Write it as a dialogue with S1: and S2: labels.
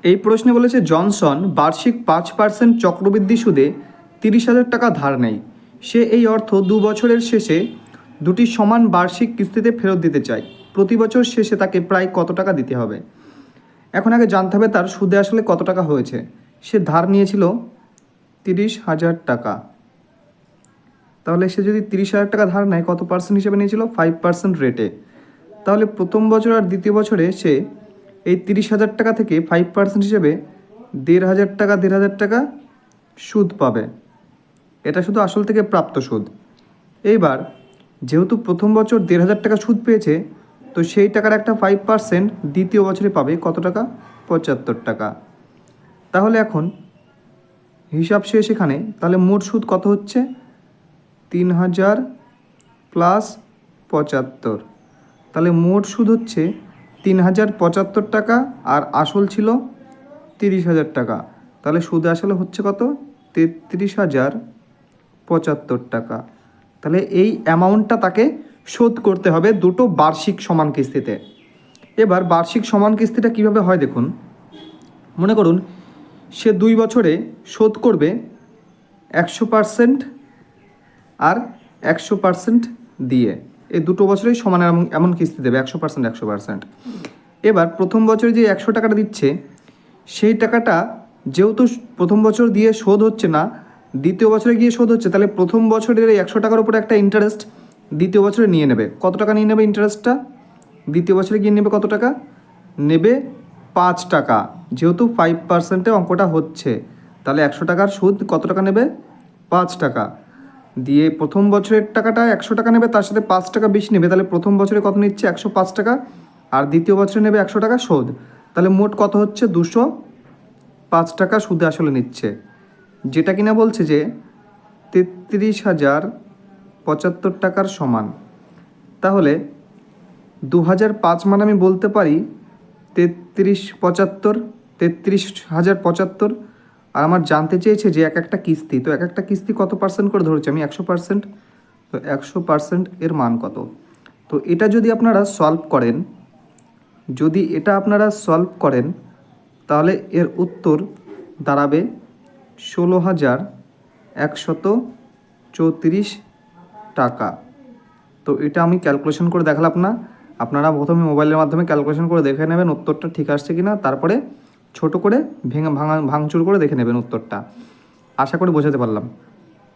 S1: এই প্রশ্নে বলেছে জনসন বার্ষিক 5% চক্রবৃদ্ধি সুদে 30,000 টাকা ধার নেয়। সে এই অর্থ 2 বছরের শেষে দুটি সমান বার্ষিক কিস্তিতে ফেরত দিতে চায়। প্রতি বছর শেষে তাকে প্রায় কত টাকা দিতে হবে? এখন আগে জানতে হবে তার সুদে আসলে কত টাকা হয়েছে। সে ধার নিয়েছিল 30,000 টাকা। তাহলে সে যদি 30,000 টাকা ধার নেয়, কত পার্সেন্ট হিসেবে নিয়েছিল? 5% রেটে। তাহলে প্রথম বছর আর দ্বিতীয় বছরে সে এই 30,000 টাকা থেকে 5% হিসেবে 1,500 টাকা সুদ পাবে। এটা শুধু আসল থেকে প্রাপ্ত সুদ। এইবার যেহেতু প্রথম বছর 1,500 টাকা সুদ পেয়েছে, তো সেই টাকার একটা 5% দ্বিতীয় বছরে পাবে কত টাকা? 75 টাকা। তাহলে এখন হিসাব শেষ এখানে। তাহলে মোট সুদ কত হচ্ছে? 3,000 প্লাস 75। তাহলে মোট সুদ হচ্ছে 3,075 টাকা, আর আসল ছিল 30,000 টাকা। তাহলে সুদ আসলে হচ্ছে কত? 33,075 টাকা। তাহলে এই অ্যামাউন্টটা তাকে শোধ করতে হবে দুটো বার্ষিক সমান কিস্তিতে। এবার বার্ষিক সমান কিস্তিটা কীভাবে হয় দেখুন। মনে করুন সে 2 বছরে শোধ করবে 100% আর 100% দিয়ে। এই দুটো বছরেই সমান এমন কিস্তি দেবে, 100% 100%। এবার প্রথম বছরে যে 100 টাকাটা দিচ্ছে, সেই টাকাটা যেহেতু প্রথম বছর দিয়ে শোধ হচ্ছে না, দ্বিতীয় বছরে গিয়ে শোধ হচ্ছে, তাহলে প্রথম বছরের এই 100 টাকার উপরে একটা ইন্টারেস্ট দ্বিতীয় বছরে নিয়ে নেবে। কত টাকা নিয়ে নেবে ইন্টারেস্টটা? দ্বিতীয় বছরে গিয়ে নেবে কত টাকা? নেবে 5 টাকা। যেহেতু 5%-এ অঙ্কটা হচ্ছে, তাহলে 100 টাকার সুদ কত টাকা নেবে? 5 টাকা। দিয়ে প্রথম বছরের টাকাটা 100 টাকা নেবে, তার সাথে 5 টাকা বেশি নেবে। তাহলে প্রথম বছরে কত নিচ্ছে? 105 টাকা। আর দ্বিতীয় বছরে নেবে 100 টাকা সুদ। তাহলে মোট কত হচ্ছে? 205 টাকা সুদে আসলে নিচ্ছে। যেটা কিনা বলছে যে 33,075 টাকার সমান। তাহলে 2005 মানে আমি বলতে পারি 33,075। আর আমার জানতে চেয়েছে যে এক একটা কিস্তি, তো এক একটা কিস্তি কত পার্সেন্ট করে ধরেছি আমি? 100%। তো 100% এর মান কত? তো এটা যদি আপনারা সলভ করেন, তাহলে এর উত্তর দাঁড়াবে 16,134 টাকা। তো এটা আমি ক্যালকুলেশন করে দেখালাম না। আপনারা প্রথমে মোবাইলের মাধ্যমে ক্যালকুলেশন করে দেখে নেবেন উত্তরটা ঠিক আসছে কি না, তারপরে ছোট করে ভাঙচুর করে দেখে নেবেন উত্তরটা। আশা করি বোঝাতে পারলাম।